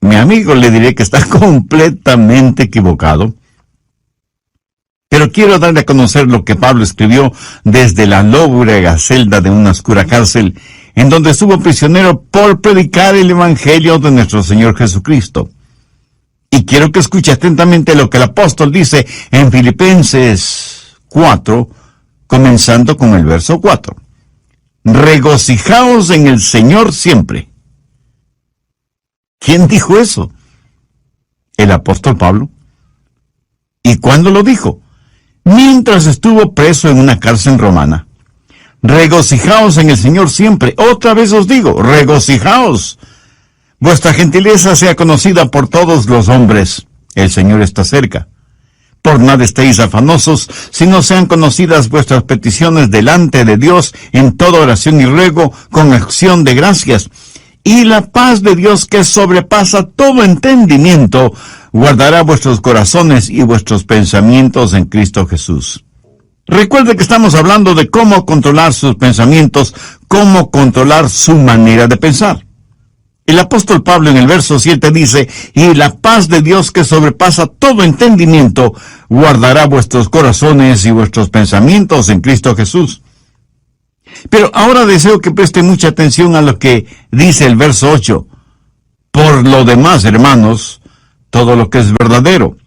mi amigo le diré que está completamente equivocado. Pero quiero darle a conocer lo que Pablo escribió desde la lóbrega celda de una oscura cárcel, en donde estuvo prisionero por predicar el Evangelio de nuestro Señor Jesucristo. Y quiero que escuche atentamente lo que el apóstol dice en Filipenses 4, comenzando con el verso 4. Regocijaos en el Señor siempre. ¿Quién dijo eso? El apóstol Pablo. ¿Y cuándo lo dijo? Mientras estuvo preso en una cárcel romana. Regocijaos en el Señor siempre. Otra vez os digo, regocijaos. Vuestra gentileza sea conocida por todos los hombres. El Señor está cerca. Por nada estéis afanosos, sino sean conocidas vuestras peticiones delante de Dios en toda oración y ruego con acción de gracias. Y la paz de Dios, que sobrepasa todo entendimiento, guardará vuestros corazones y vuestros pensamientos en Cristo Jesús. Recuerde que estamos hablando de cómo controlar sus pensamientos, cómo controlar su manera de pensar. El apóstol Pablo en el verso 7 dice, y la paz de Dios que sobrepasa todo entendimiento, guardará vuestros corazones y vuestros pensamientos en Cristo Jesús. Pero ahora deseo que preste mucha atención a lo que dice el verso 8. Por lo demás, hermanos, todo lo que es verdadero,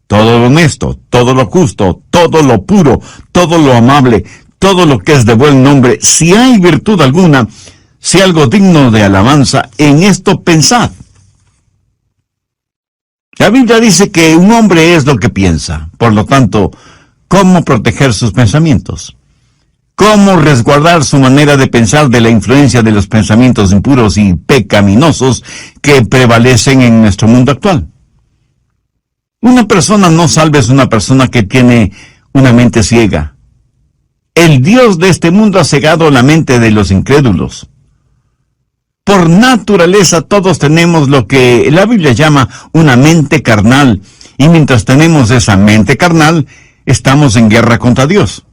todo lo honesto, todo lo justo, todo lo puro, todo lo amable, todo lo que es de buen nombre, si hay virtud alguna, si algo digno de alabanza, en esto pensad. La Biblia dice que un hombre es lo que piensa. Por lo tanto, ¿cómo proteger sus pensamientos? ¿Cómo resguardar su manera de pensar de la influencia de los pensamientos impuros y pecaminosos que prevalecen en nuestro mundo actual? Una persona no salva es una persona que tiene una mente ciega. El Dios de este mundo ha cegado la mente de los incrédulos. Por naturaleza todos tenemos lo que la Biblia llama una mente carnal, y mientras tenemos esa mente carnal, estamos en guerra contra Dios.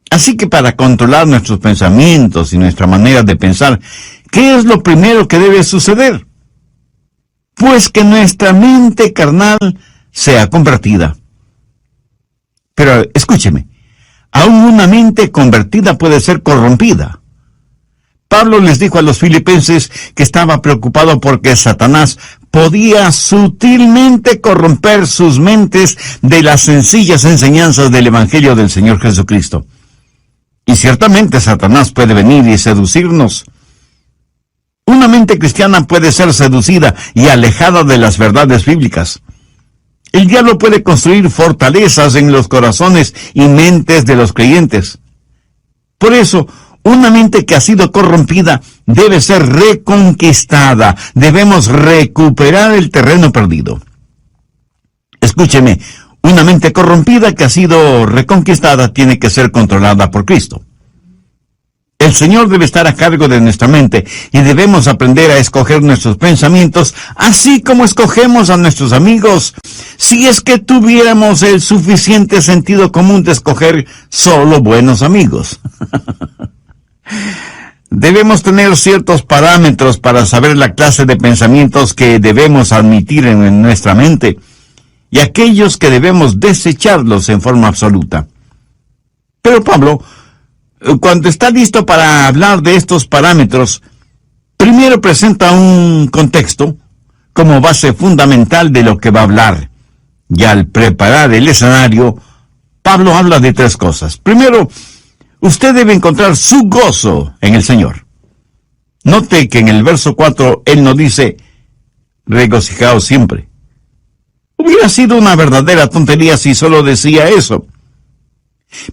Así que para controlar nuestros pensamientos y nuestra manera de pensar, ¿qué es lo primero que debe suceder? Pues que nuestra mente carnal sea convertida. Pero escúcheme, aún una mente convertida puede ser corrompida. Pablo les dijo a los filipenses que estaba preocupado porque Satanás podía sutilmente corromper sus mentes de las sencillas enseñanzas del Evangelio del Señor Jesucristo. Y ciertamente Satanás puede venir y seducirnos. Una mente cristiana puede ser seducida y alejada de las verdades bíblicas. El diablo puede construir fortalezas en los corazones y mentes de los creyentes. Por eso, una mente que ha sido corrompida debe ser reconquistada. Debemos recuperar el terreno perdido. Escúcheme, una mente corrompida que ha sido reconquistada tiene que ser controlada por Cristo. El Señor debe estar a cargo de nuestra mente y debemos aprender a escoger nuestros pensamientos, así como escogemos a nuestros amigos. Si es que tuviéramos el suficiente sentido común de escoger solo buenos amigos. Debemos tener ciertos parámetros para saber la clase de pensamientos que debemos admitir en nuestra mente y aquellos que debemos desecharlos en forma absoluta. Pero Pablo, cuando está listo para hablar de estos parámetros, primero presenta un contexto como base fundamental de lo que va a hablar. Y al preparar el escenario, Pablo habla de tres cosas. Primero, usted debe encontrar su gozo en el Señor. Note que en el verso 4 él no dice, regocijaos siempre. Hubiera sido una verdadera tontería si solo decía eso.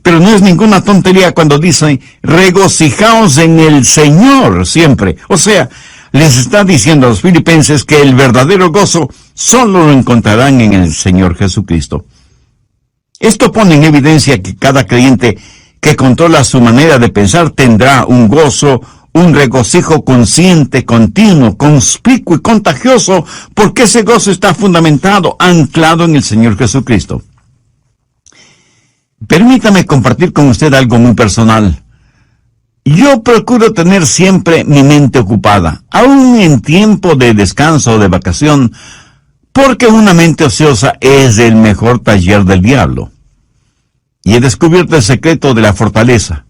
Pero no es ninguna tontería cuando dice, regocijaos en el Señor siempre. O sea, les está diciendo a los filipenses que el verdadero gozo solo lo encontrarán en el Señor Jesucristo. Esto pone en evidencia que cada creyente que controla su manera de pensar tendrá un gozo, un regocijo consciente, continuo, conspicuo y contagioso, porque ese gozo está fundamentado, anclado en el Señor Jesucristo. Permítame compartir con usted algo muy personal. Yo procuro tener siempre mi mente ocupada, aún en tiempo de descanso o de vacación, porque una mente ociosa es el mejor taller del diablo. Y he descubierto el secreto de la fortaleza.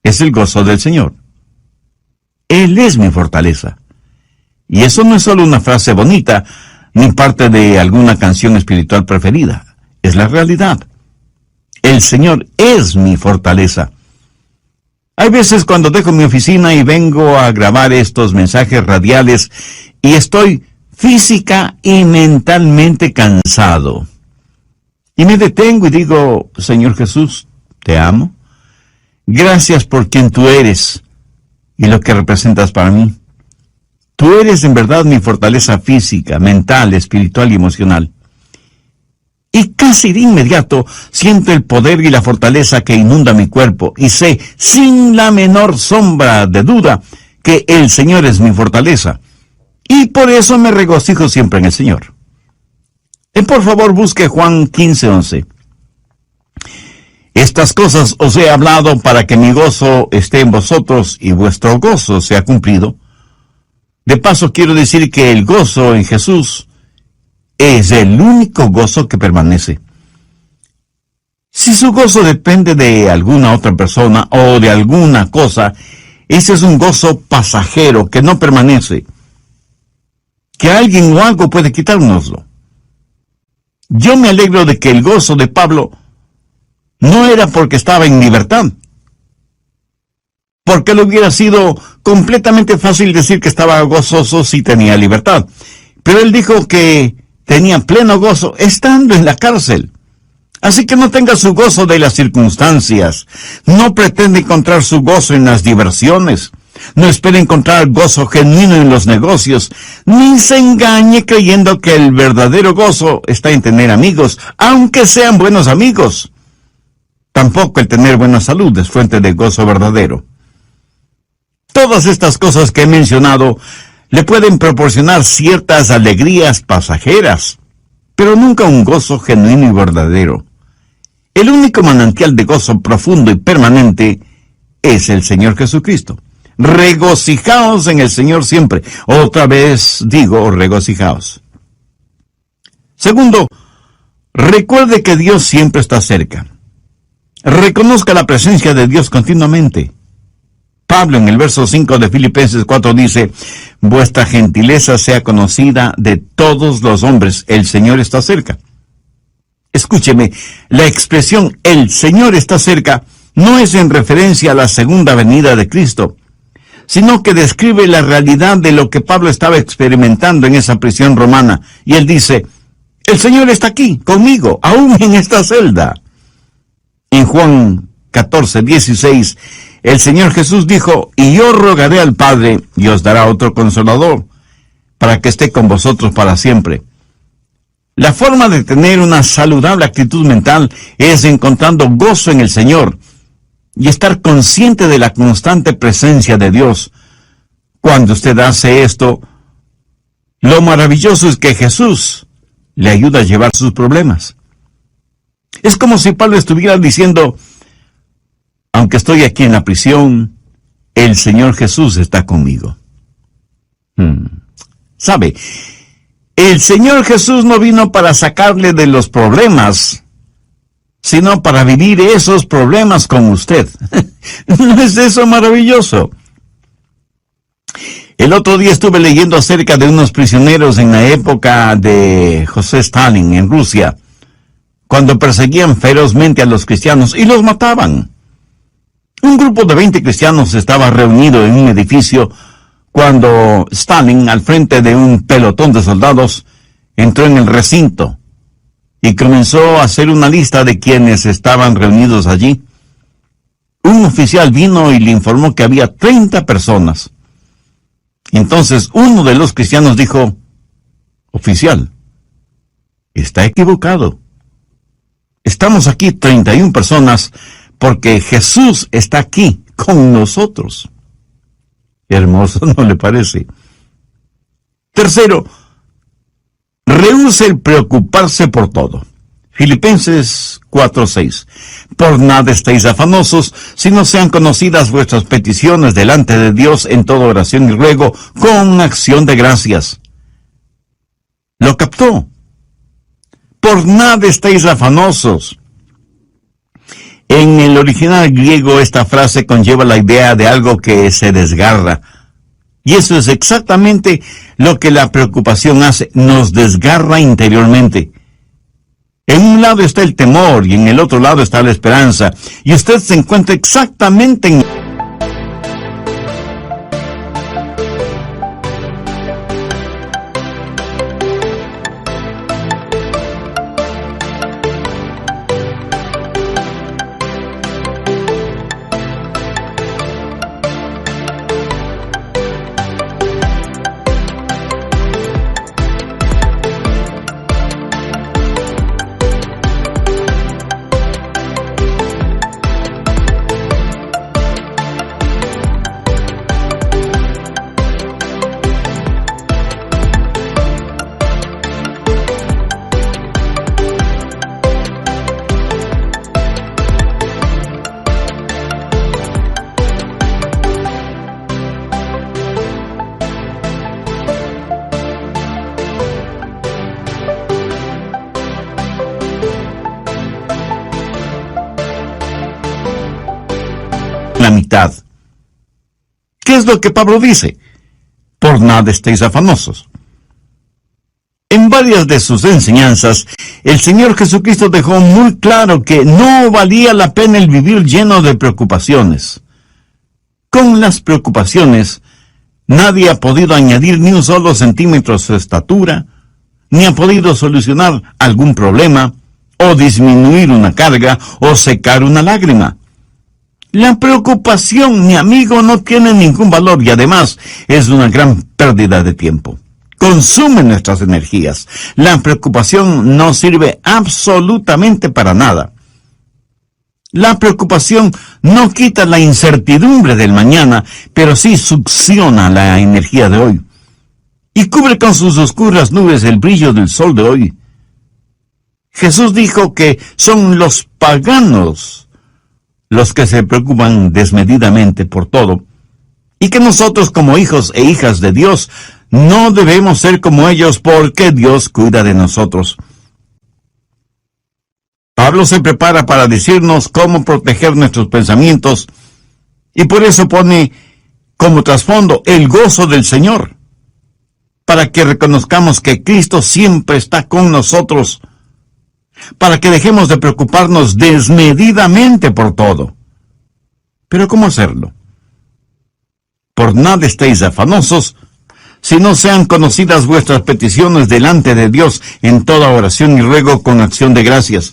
Es el gozo del Señor. Él es mi fortaleza. Y eso no es solo una frase bonita, ni parte de alguna canción espiritual preferida. Es la realidad. El Señor es mi fortaleza. Hay veces cuando dejo mi oficina y vengo a grabar estos mensajes radiales y estoy física y mentalmente cansado. Y me detengo y digo, Señor Jesús, te amo. Gracias por quien tú eres y lo que representas para mí. Tú eres en verdad mi fortaleza física, mental, espiritual y emocional. Y casi de inmediato siento el poder y la fortaleza que inunda mi cuerpo y sé, sin la menor sombra de duda, que el Señor es mi fortaleza. Y por eso me regocijo siempre en el Señor. Por favor, busque Juan 15:11. Estas cosas os he hablado para que mi gozo esté en vosotros y vuestro gozo sea cumplido. De paso, quiero decir que el gozo en Jesús es el único gozo que permanece. Si su gozo depende de alguna otra persona o de alguna cosa, ese es un gozo pasajero que no permanece. Que alguien o algo puede quitárnoslo. Yo me alegro de que el gozo de Pablo no era porque estaba en libertad, porque le hubiera sido completamente fácil decir que estaba gozoso si tenía libertad. Pero él dijo que tenía pleno gozo estando en la cárcel. Así que no tenga su gozo de las circunstancias. No pretende encontrar su gozo en las diversiones. No espere encontrar gozo genuino en los negocios. Ni se engañe creyendo que el verdadero gozo está en tener amigos, aunque sean buenos amigos. Tampoco el tener buena salud es fuente de gozo verdadero. Todas estas cosas que he mencionado le pueden proporcionar ciertas alegrías pasajeras, pero nunca un gozo genuino y verdadero. El único manantial de gozo profundo y permanente es el Señor Jesucristo. Regocijaos en el Señor siempre. Otra vez digo, regocijaos. Segundo, recuerde que Dios siempre está cerca. Reconozca la presencia de Dios continuamente. Pablo en el verso 5 de Filipenses 4 dice, vuestra gentileza sea conocida de todos los hombres, el Señor está cerca. Escúcheme, la expresión el Señor está cerca no es en referencia a la segunda venida de Cristo, sino que describe la realidad de lo que Pablo estaba experimentando en esa prisión romana. Y él dice, el Señor está aquí, conmigo, aún en esta celda. En Juan 14:16, el Señor Jesús dijo, y yo rogaré al Padre, y os dará otro consolador, para que esté con vosotros para siempre. La forma de tener una saludable actitud mental es encontrando gozo en el Señor, y estar consciente de la constante presencia de Dios. Cuando usted hace esto, lo maravilloso es que Jesús le ayuda a llevar sus problemas. Es como si Pablo estuviera diciendo, aunque estoy aquí en la prisión, el Señor Jesús está conmigo. ¿Sabe? El Señor Jesús no vino para sacarle de los problemas, sino para vivir esos problemas con usted. ¿No es eso maravilloso? El otro día estuve leyendo acerca de unos prisioneros en la época de José Stalin en Rusia, cuando perseguían ferozmente a los cristianos y los mataban. Un grupo de 20 cristianos estaba reunido en un edificio cuando Stalin, al frente de un pelotón de soldados, entró en el recinto y comenzó a hacer una lista de quienes estaban reunidos allí. Un oficial vino y le informó que había 30 personas. Entonces uno de los cristianos dijo, oficial, está equivocado. Estamos aquí 31 personas porque Jesús está aquí con nosotros. Hermoso, ¿no le parece? Tercero, rehúse el preocuparse por todo. Filipenses 4:6. Por nada estéis afanosos, sino sean conocidas vuestras peticiones delante de Dios en toda oración y ruego, con acción de gracias. ¿Lo captó? Por nada estéis afanosos. En el original griego esta frase conlleva la idea de algo que se desgarra. Y eso es exactamente lo que la preocupación hace, nos desgarra interiormente. En un lado está el temor y en el otro lado está la esperanza. Y usted se encuentra exactamente en la mitad. ¿Qué es lo que Pablo dice? Por nada estéis afanosos. En varias de sus enseñanzas, el Señor Jesucristo dejó muy claro que no valía la pena el vivir lleno de preocupaciones. Con las preocupaciones, nadie ha podido añadir ni un solo centímetro a su estatura, ni ha podido solucionar algún problema, o disminuir una carga, o secar una lágrima. La preocupación, mi amigo, no tiene ningún valor y además es una gran pérdida de tiempo. Consume nuestras energías. La preocupación no sirve absolutamente para nada. La preocupación no quita la incertidumbre del mañana, pero sí succiona la energía de hoy. Y cubre con sus oscuras nubes el brillo del sol de hoy. Jesús dijo que son los paganos los que se preocupan desmedidamente por todo, y que nosotros como hijos e hijas de Dios no debemos ser como ellos porque Dios cuida de nosotros. Pablo se prepara para decirnos cómo proteger nuestros pensamientos, y por eso pone como trasfondo el gozo del Señor, para que reconozcamos que Cristo siempre está con nosotros, para que dejemos de preocuparnos desmedidamente por todo. ¿Pero cómo hacerlo? Por nada estéis afanosos, si no sean conocidas vuestras peticiones delante de Dios en toda oración y ruego con acción de gracias.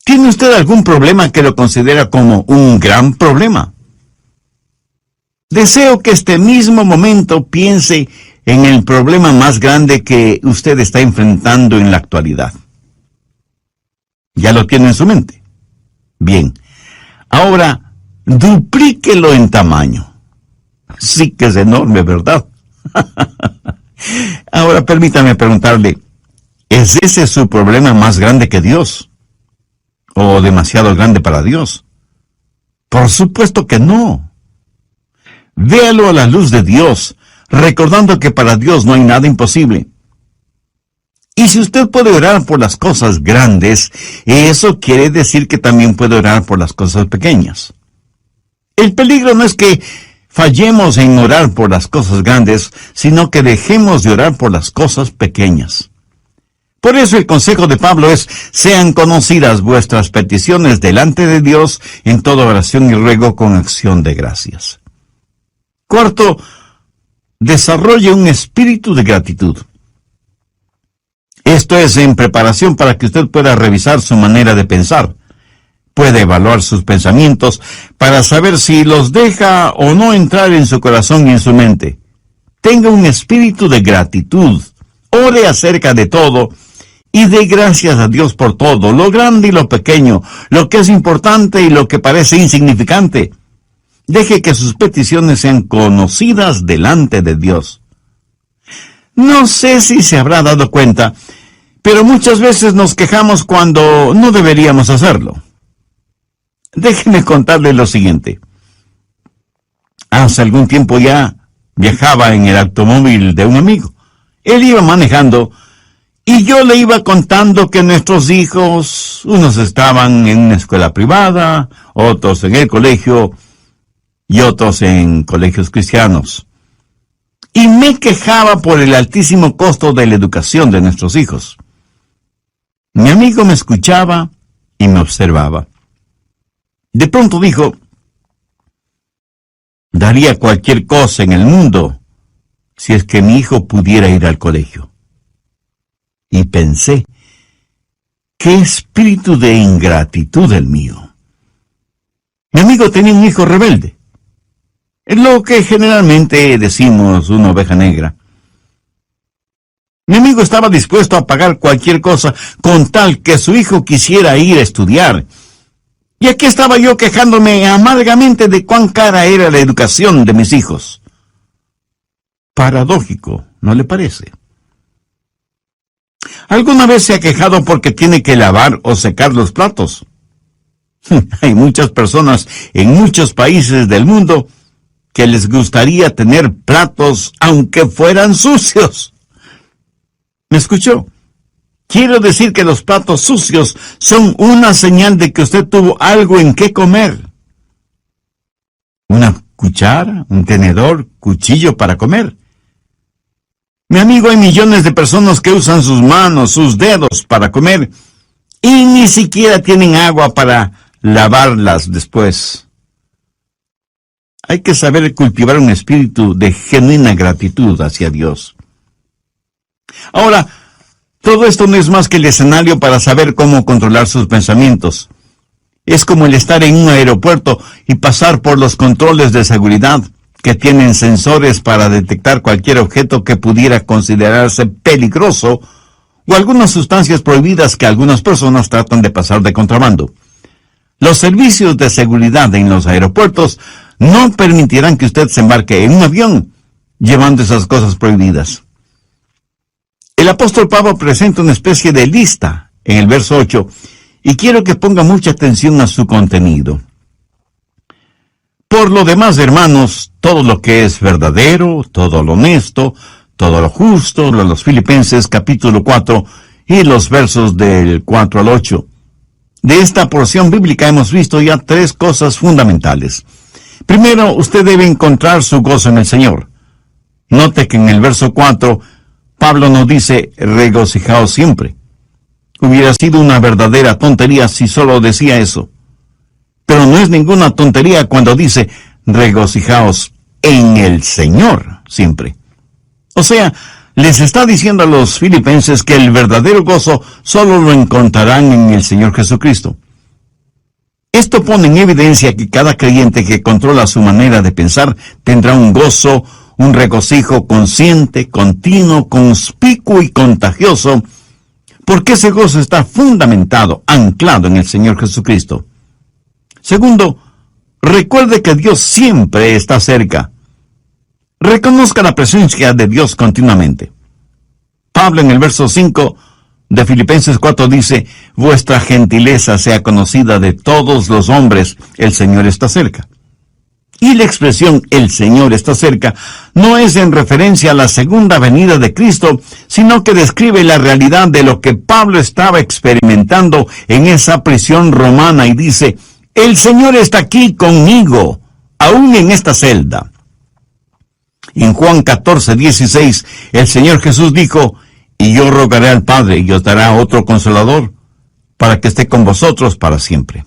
¿Tiene usted algún problema que lo considera como un gran problema? Deseo que este mismo momento piense en el problema más grande que usted está enfrentando en la actualidad. ¿Ya lo tiene en su mente? Bien. Ahora, duplíquelo en tamaño. Sí que es enorme, ¿verdad? Ahora permítame preguntarle, ¿es ese su problema más grande que Dios? ¿O demasiado grande para Dios? Por supuesto que no. Véalo a la luz de Dios, recordando que para Dios no hay nada imposible. Y si usted puede orar por las cosas grandes, eso quiere decir que también puede orar por las cosas pequeñas. El peligro no es que fallemos en orar por las cosas grandes, sino que dejemos de orar por las cosas pequeñas. Por eso el consejo de Pablo es, sean conocidas vuestras peticiones delante de Dios en toda oración y ruego con acción de gracias. Cuarto, desarrolle un espíritu de gratitud. Esto es en preparación para que usted pueda revisar su manera de pensar. Puede evaluar sus pensamientos para saber si los deja o no entrar en su corazón y en su mente. Tenga un espíritu de gratitud. Ore acerca de todo y dé gracias a Dios por todo, lo grande y lo pequeño, lo que es importante y lo que parece insignificante. Deje que sus peticiones sean conocidas delante de Dios. No sé si se habrá dado cuenta, Pero muchas veces nos quejamos cuando no deberíamos hacerlo. Déjenme contarles lo siguiente. Hace algún tiempo ya viajaba en el automóvil de un amigo. Él iba manejando y yo le iba contando que nuestros hijos, unos estaban en una escuela privada, otros en el colegio y otros en colegios cristianos. Y me quejaba por el altísimo costo de la educación de nuestros hijos. Mi amigo me escuchaba y me observaba. De pronto dijo: daría cualquier cosa en el mundo si es que mi hijo pudiera ir al colegio. Y pensé, qué espíritu de ingratitud el mío. Mi amigo tenía un hijo rebelde, es lo que generalmente decimos una oveja negra. Mi amigo estaba dispuesto a pagar cualquier cosa con tal que su hijo quisiera ir a estudiar. Y aquí estaba yo quejándome amargamente de cuán cara era la educación de mis hijos. Paradójico, ¿no le parece? ¿Alguna vez se ha quejado porque tiene que lavar o secar los platos? Hay muchas personas en muchos países del mundo que les gustaría tener platos aunque fueran sucios. ¿Me escuchó? Quiero decir que los platos sucios son una señal de que usted tuvo algo en qué comer. Una cuchara, un tenedor, cuchillo para comer. Mi amigo, hay millones de personas que usan sus manos, sus dedos para comer y ni siquiera tienen agua para lavarlas después. Hay que saber cultivar un espíritu de genuina gratitud hacia Dios. Ahora, todo esto no es más que el escenario para saber cómo controlar sus pensamientos. Es como el estar en un aeropuerto y pasar por los controles de seguridad que tienen sensores para detectar cualquier objeto que pudiera considerarse peligroso o algunas sustancias prohibidas que algunas personas tratan de pasar de contrabando. Los servicios de seguridad en los aeropuertos no permitirán que usted se embarque en un avión llevando esas cosas prohibidas. El apóstol Pablo presenta una especie de lista en el verso 8 y quiero que ponga mucha atención a su contenido. Por lo demás, hermanos, todo lo que es verdadero, todo lo honesto, todo lo justo, los Filipenses capítulo 4 y los versos del 4 al 8. De esta porción bíblica hemos visto ya tres cosas fundamentales. Primero, usted debe encontrar su gozo en el Señor. Note que en el verso 4, Pablo nos dice, regocijaos siempre. Hubiera sido una verdadera tontería si solo decía eso. Pero no es ninguna tontería cuando dice, regocijaos en el Señor siempre. O sea, les está diciendo a los filipenses que el verdadero gozo solo lo encontrarán en el Señor Jesucristo. Esto pone en evidencia que cada creyente que controla su manera de pensar tendrá un gozo, un regocijo consciente, continuo, conspicuo y contagioso, porque ese gozo está fundamentado, anclado en el Señor Jesucristo. Segundo, recuerde que Dios siempre está cerca. Reconozca la presencia de Dios continuamente. Pablo en el verso 5 de Filipenses 4 dice, vuestra gentileza sea conocida de todos los hombres, el Señor está cerca. Y la expresión el Señor está cerca no es en referencia a la segunda venida de Cristo, sino que describe la realidad de lo que Pablo estaba experimentando en esa prisión romana y dice, el Señor está aquí conmigo, aún en esta celda. En Juan 14:16, el Señor Jesús dijo, y yo rogaré al Padre y os dará otro consolador, para que esté con vosotros para siempre.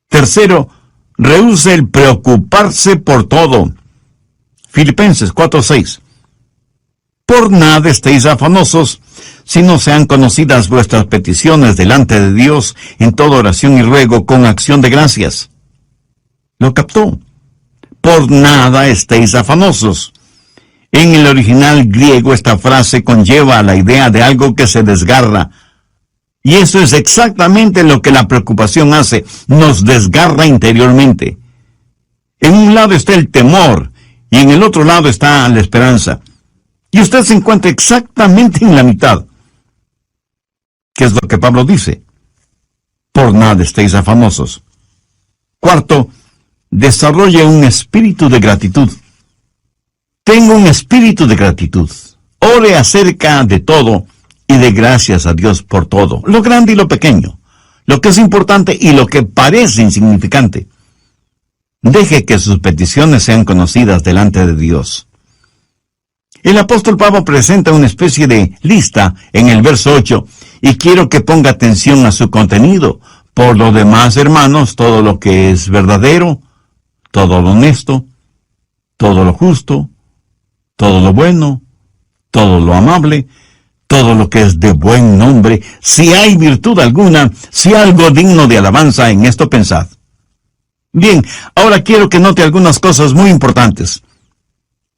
Tercero, rehúse el preocuparse por todo. Filipenses 4:6. Por nada estéis afanosos, sino sean conocidas vuestras peticiones delante de Dios en toda oración y ruego con acción de gracias. ¿Lo captó? Por nada estéis afanosos. En el original griego esta frase conlleva la idea de algo que se desgarra. Y eso es exactamente lo que la preocupación hace, nos desgarra interiormente. En un lado está el temor y en el otro lado está la esperanza. Y usted se encuentra exactamente en la mitad. ¿Qué es lo que Pablo dice? Por nada estéis afanosos. Cuarto, desarrolle un espíritu de gratitud. Tengo un espíritu de gratitud. Ore acerca de todo y de gracias a Dios por todo, lo grande y lo pequeño, lo que es importante y lo que parece insignificante. Deje que sus peticiones sean conocidas delante de Dios. El apóstol Pablo presenta una especie de lista en el verso 8 y quiero que ponga atención a su contenido. Por lo demás, hermanos, todo lo que es verdadero, todo lo honesto, todo lo justo, todo lo bueno, todo lo amable, todo lo que es de buen nombre, si hay virtud alguna, si algo digno de alabanza, en esto pensad. Bien, ahora quiero que note algunas cosas muy importantes.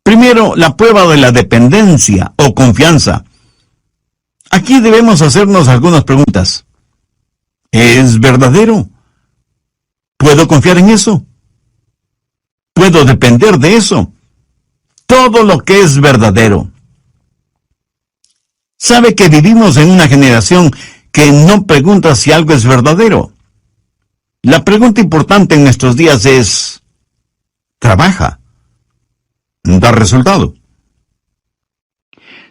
Primero, la prueba de la dependencia o confianza. Aquí debemos hacernos algunas preguntas. ¿Es verdadero? ¿Puedo confiar en eso? ¿Puedo depender de eso? Todo lo que es verdadero. ¿Sabe que vivimos en una generación que no pregunta si algo es verdadero? La pregunta importante en nuestros días es, ¿trabaja? ¿Da resultado?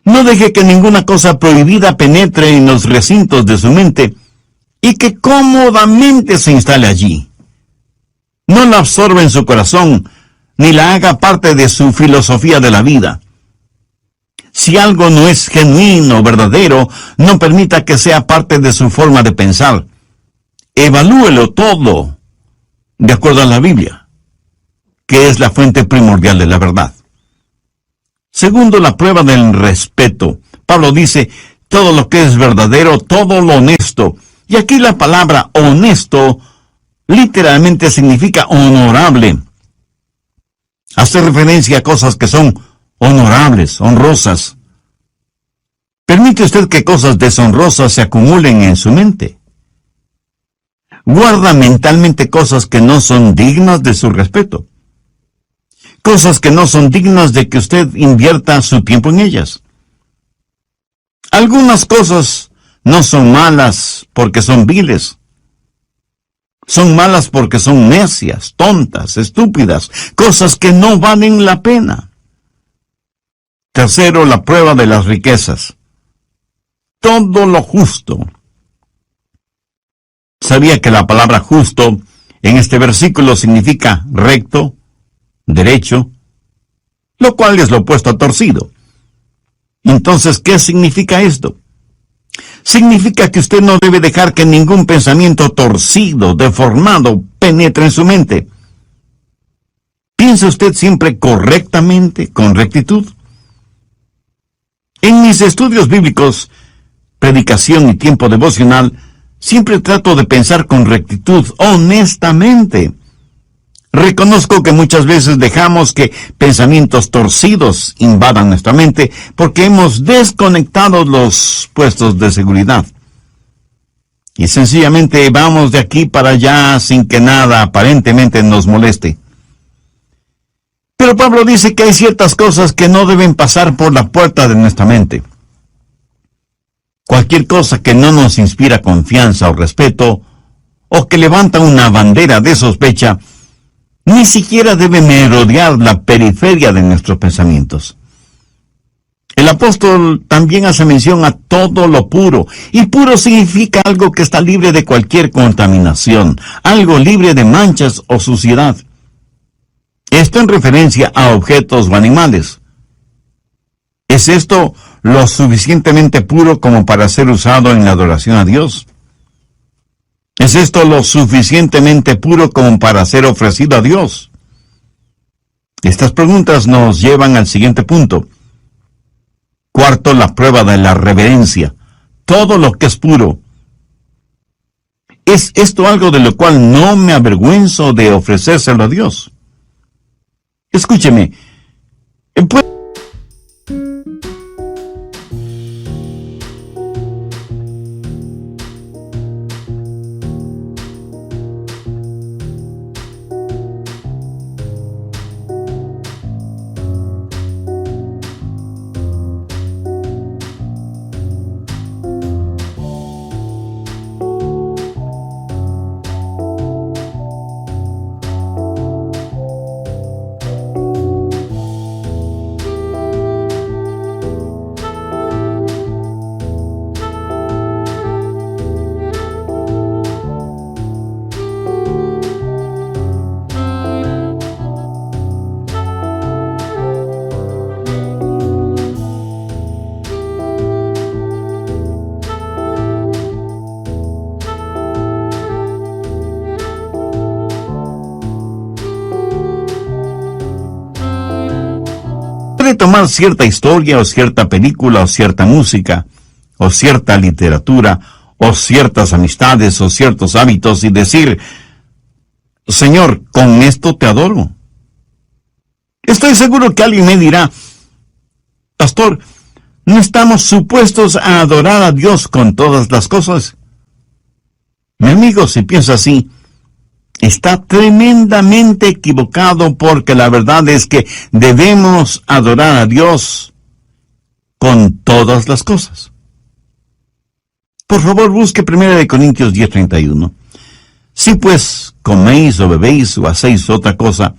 No deje que ninguna cosa prohibida penetre en los recintos de su mente y que cómodamente se instale allí. No la absorba en su corazón, ni la haga parte de su filosofía de la vida. Si algo no es genuino o verdadero, no permita que sea parte de su forma de pensar. Evalúelo todo de acuerdo a la Biblia, que es la fuente primordial de la verdad. Segundo, la prueba del respeto. Pablo dice, todo lo que es verdadero, todo lo honesto. Y aquí la palabra honesto literalmente significa honorable. Hace referencia a cosas que son honorables, honrosas. ¿Permite usted que cosas deshonrosas se acumulen en su mente? Guarda mentalmente cosas que no son dignas de su respeto. Cosas que no son dignas de que usted invierta su tiempo en ellas. Algunas cosas no son malas porque son viles. Son malas porque son necias, tontas, estúpidas, cosas que no valen la pena. Tercero, la prueba de las riquezas. Todo lo justo. ¿Sabía que la palabra justo en este versículo significa recto, derecho, lo cual es lo opuesto a torcido? Entonces, ¿qué significa esto? Significa que usted no debe dejar que ningún pensamiento torcido, deformado, penetre en su mente. ¿Piensa usted siempre correctamente, con rectitud? En mis estudios bíblicos, predicación y tiempo devocional, siempre trato de pensar con rectitud, honestamente. Reconozco que muchas veces dejamos que pensamientos torcidos invadan nuestra mente porque hemos desconectado los puestos de seguridad. Y sencillamente vamos de aquí para allá sin que nada aparentemente nos moleste. Pero Pablo dice que hay ciertas cosas que no deben pasar por la puerta de nuestra mente. Cualquier cosa que no nos inspira confianza o respeto, o que levanta una bandera de sospecha, ni siquiera debe merodear la periferia de nuestros pensamientos. El apóstol también hace mención a todo lo puro, y puro significa algo que está libre de cualquier contaminación, algo libre de manchas o suciedad. Esto en referencia a objetos o animales. ¿Es esto lo suficientemente puro como para ser usado en la adoración a Dios? ¿Es esto lo suficientemente puro como para ser ofrecido a Dios? Estas preguntas nos llevan al siguiente punto. Cuarto, la prueba de la reverencia. Todo lo que es puro. ¿Es esto algo de lo cual no me avergüenzo de ofrecérselo a Dios? Escúcheme. tomar cierta historia o cierta película o cierta música o cierta literatura o ciertas amistades o ciertos hábitos y decir, Señor, con esto te adoro. Estoy seguro que alguien me dirá, pastor, ¿no estamos supuestos a adorar a Dios con todas las cosas? Mi amigo, si piensa así, está tremendamente equivocado, porque la verdad es que debemos adorar a Dios con todas las cosas. Por favor, busque 1 Corintios 10:31. Si pues coméis o bebéis o hacéis otra cosa,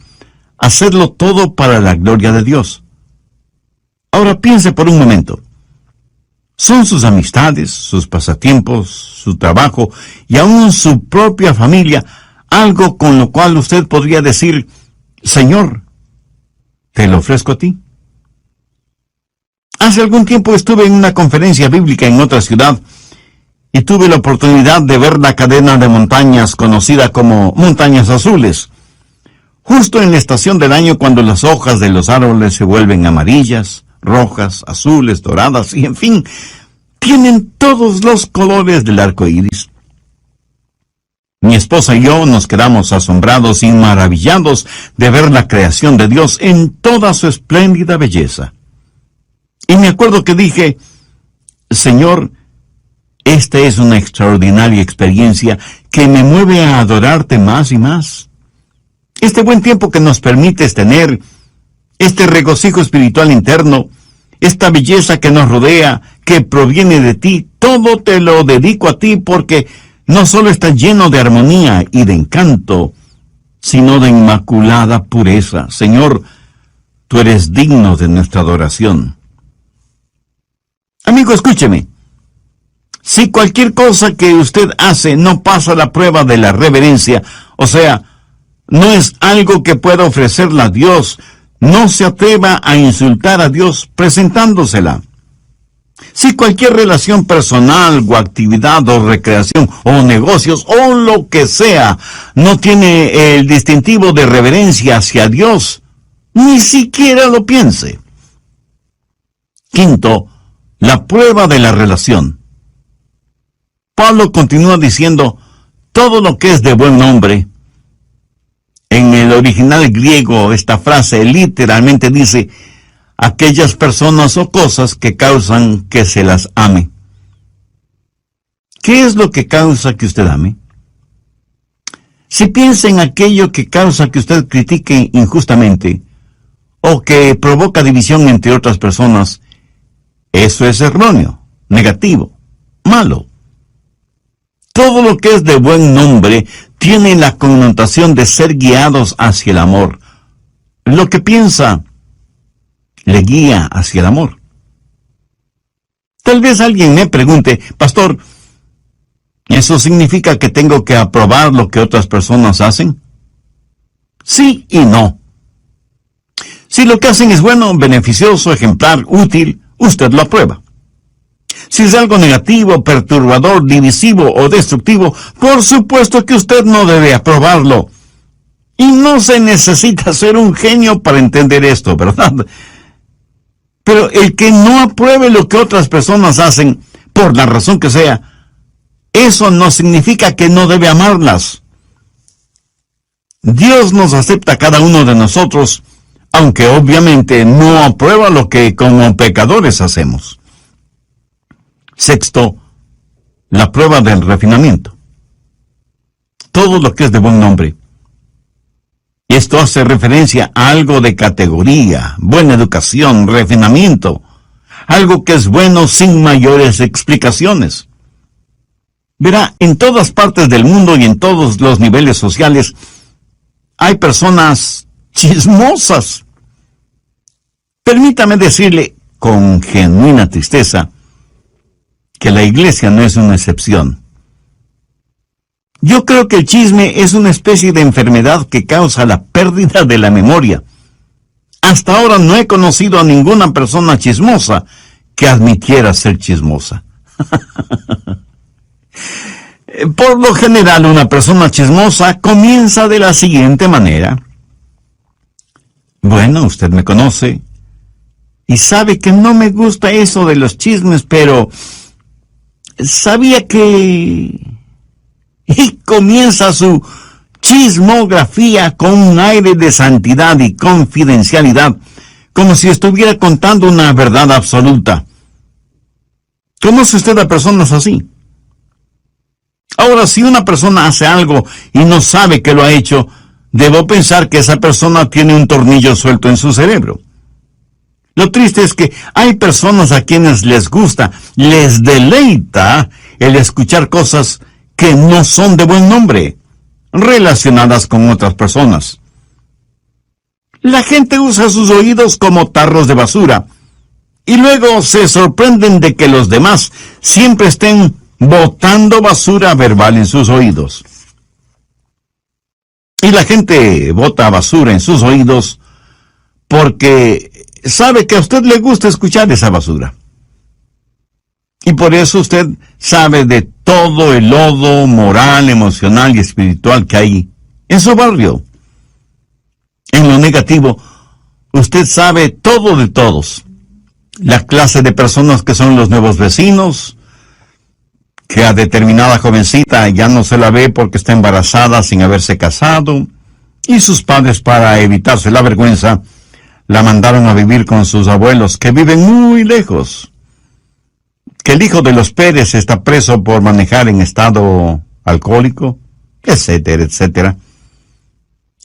hacedlo todo para la gloria de Dios. Ahora piense por un momento. ¿Son sus amistades, sus pasatiempos, su trabajo y aún su propia familia algo con lo cual usted podría decir, Señor, te lo ofrezco a ti? Hace algún tiempo estuve en una conferencia bíblica en otra ciudad y tuve la oportunidad de ver la cadena de montañas conocida como Montañas Azules, justo en la estación del año cuando las hojas de los árboles se vuelven amarillas, rojas, azules, doradas y en fin, tienen todos los colores del arco iris. Mi esposa y yo nos quedamos asombrados y maravillados de ver la creación de Dios en toda su espléndida belleza. Y me acuerdo que dije, Señor, esta es una extraordinaria experiencia que me mueve a adorarte más y más. Este buen tiempo que nos permites tener, este regocijo espiritual interno, esta belleza que nos rodea, que proviene de ti, todo te lo dedico a ti porque no solo está lleno de armonía y de encanto, sino de inmaculada pureza. Señor, tú eres digno de nuestra adoración. Amigo, escúcheme. Si cualquier cosa que usted hace no pasa la prueba de la reverencia, o sea, no es algo que pueda ofrecerle a Dios, no se atreva a insultar a Dios presentándosela. Si cualquier relación personal o actividad o recreación o negocios o lo que sea no tiene el distintivo de reverencia hacia Dios, ni siquiera lo piense. Quinto, la prueba de la relación. Pablo continúa diciendo, todo lo que es de buen nombre. En el original griego, esta frase literalmente dice, aquellas personas o cosas que causan que se las ame. ¿Qué es lo que causa que usted ame? Si piensa en aquello que causa que usted critique injustamente, o que provoca división entre otras personas, eso es erróneo, negativo, malo. Todo lo que es de buen nombre tiene la connotación de ser guiados hacia el amor. Lo que piensa le guía hacia el amor. Tal vez alguien me pregunte, pastor, ¿eso significa que tengo que aprobar lo que otras personas hacen? Sí y no. Si lo que hacen es bueno, beneficioso, ejemplar, útil, usted lo aprueba. Si es algo negativo, perturbador, divisivo o destructivo, por supuesto que usted no debe aprobarlo. Y no se necesita ser un genio para entender esto, ¿verdad? Pero el que no apruebe lo que otras personas hacen, por la razón que sea, eso no significa que no debe amarlas. Dios nos acepta a cada uno de nosotros, aunque obviamente no aprueba lo que como pecadores hacemos. Sexto, la prueba del refinamiento. Todo lo que es de buen nombre. Esto hace referencia a algo de categoría, buena educación, refinamiento, algo que es bueno sin mayores explicaciones. Verá, en todas partes del mundo y en todos los niveles sociales hay personas chismosas. Permítame decirle con genuina tristeza que la iglesia no es una excepción. Yo creo que el chisme es una especie de enfermedad que causa la pérdida de la memoria. Hasta ahora no he conocido a ninguna persona chismosa que admitiera ser chismosa. Por lo general, una persona chismosa comienza de la siguiente manera. Bueno, usted me conoce. Y sabe que no me gusta eso de los chismes, pero sabía que... Y comienza su chismografía con un aire de santidad y confidencialidad, como si estuviera contando una verdad absoluta. ¿Conoce usted a personas así? Ahora, si una persona hace algo y no sabe que lo ha hecho, debo pensar que esa persona tiene un tornillo suelto en su cerebro. Lo triste es que hay personas a quienes les gusta, les deleita el escuchar cosas que no son de buen nombre, relacionadas con otras personas. La gente usa sus oídos como tarros de basura, y luego se sorprenden de que los demás siempre estén botando basura verbal en sus oídos. Y la gente bota basura en sus oídos porque sabe que a usted le gusta escuchar esa basura. Y por eso usted sabe de todo el lodo moral, emocional y espiritual que hay en su barrio. En lo negativo, usted sabe todo de todos. La clase de personas que son los nuevos vecinos, que a determinada jovencita ya no se la ve porque está embarazada sin haberse casado, y sus padres, para evitarse la vergüenza, la mandaron a vivir con sus abuelos, que viven muy lejos. Que el hijo de los Pérez está preso por manejar en estado alcohólico, etcétera, etcétera.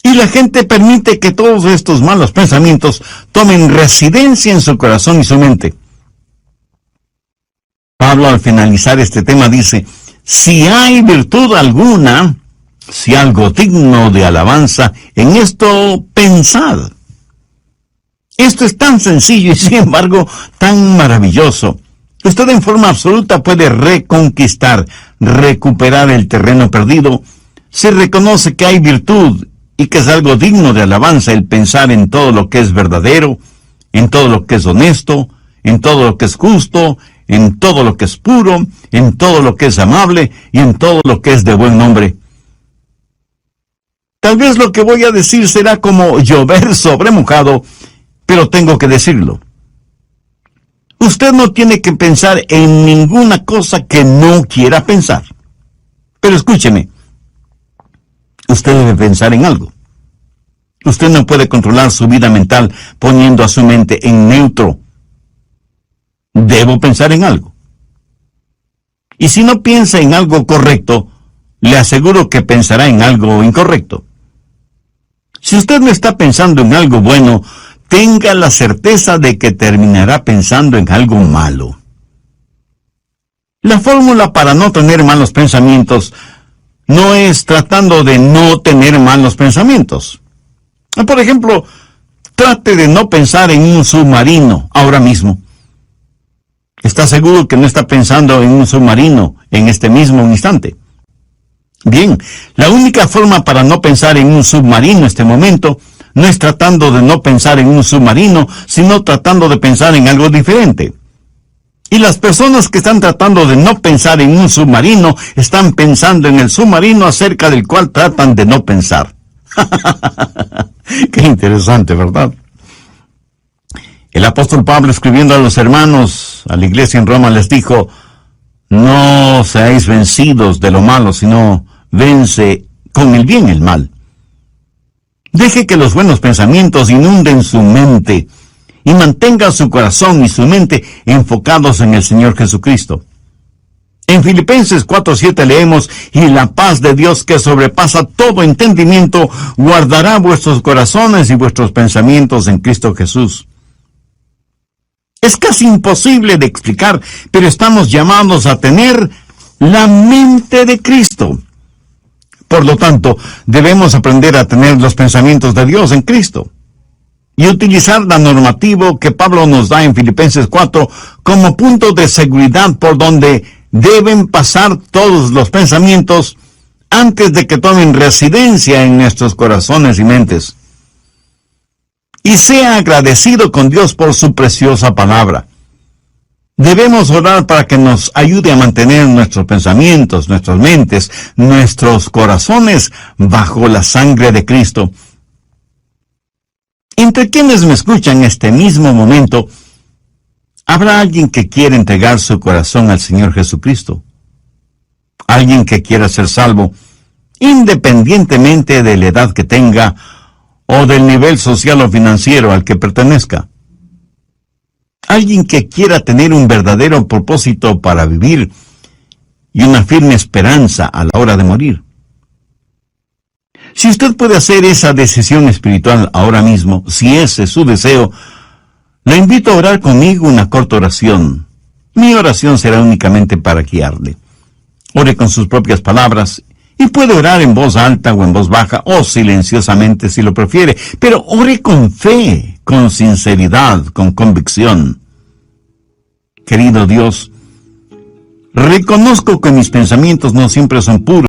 Y la gente permite que todos estos malos pensamientos tomen residencia en su corazón y su mente. Pablo, al finalizar este tema, dice: si hay virtud alguna, si algo digno de alabanza, en esto pensad. Esto es tan sencillo y sin embargo tan maravilloso. Usted en forma absoluta puede reconquistar, recuperar el terreno perdido, si reconoce que hay virtud y que es algo digno de alabanza el pensar en todo lo que es verdadero, en todo lo que es honesto, en todo lo que es justo, en todo lo que es puro, en todo lo que es amable y en todo lo que es de buen nombre. Tal vez lo que voy a decir será como llover sobre mojado, pero tengo que decirlo. Usted no tiene que pensar en ninguna cosa que no quiera pensar. Pero escúcheme, usted debe pensar en algo. Usted no puede controlar su vida mental poniendo a su mente en neutro. Debo pensar en algo. Y si no piensa en algo correcto, le aseguro que pensará en algo incorrecto. Si usted no está pensando en algo bueno, tenga la certeza de que terminará pensando en algo malo. La fórmula para no tener malos pensamientos no es tratando de no tener malos pensamientos. Por ejemplo, trate de no pensar en un submarino ahora mismo. ¿Está seguro que no está pensando en un submarino en este mismo instante? Bien, la única forma para no pensar en un submarino en este momento no es tratando de no pensar en un submarino, sino tratando de pensar en algo diferente. Y las personas que están tratando de no pensar en un submarino, están pensando en el submarino acerca del cual tratan de no pensar. Qué interesante, ¿verdad? El apóstol Pablo, escribiendo a los hermanos, a la iglesia en Roma, les dijo: no seáis vencidos de lo malo, sino vence con el bien el mal. Deje que los buenos pensamientos inunden su mente y mantenga su corazón y su mente enfocados en el Señor Jesucristo. En Filipenses 4:7 leemos: y la paz de Dios, que sobrepasa todo entendimiento, guardará vuestros corazones y vuestros pensamientos en Cristo Jesús. Es casi imposible de explicar, pero estamos llamados a tener la mente de Cristo. Por lo tanto, debemos aprender a tener los pensamientos de Dios en Cristo y utilizar la normativa que Pablo nos da en Filipenses 4 como punto de seguridad por donde deben pasar todos los pensamientos antes de que tomen residencia en nuestros corazones y mentes. Y sea agradecido con Dios por su preciosa palabra. Debemos orar para que nos ayude a mantener nuestros pensamientos, nuestras mentes, nuestros corazones bajo la sangre de Cristo. Entre quienes me escuchan en este mismo momento, ¿Habrá alguien que quiera entregar su corazón al Señor Jesucristo? Alguien que quiera ser salvo, independientemente de la edad que tenga o del nivel social o financiero al que pertenezca. Alguien que quiera tener un verdadero propósito para vivir y una firme esperanza a la hora de morir. Si usted puede hacer esa decisión espiritual ahora mismo, si ese es su deseo, le invito a orar conmigo una corta oración. Mi oración será únicamente para guiarle. Ore con sus propias palabras y puede orar en voz alta o en voz baja o silenciosamente si lo prefiere, pero ore con fe, con sinceridad, con convicción. Querido Dios, reconozco que mis pensamientos no siempre son puros.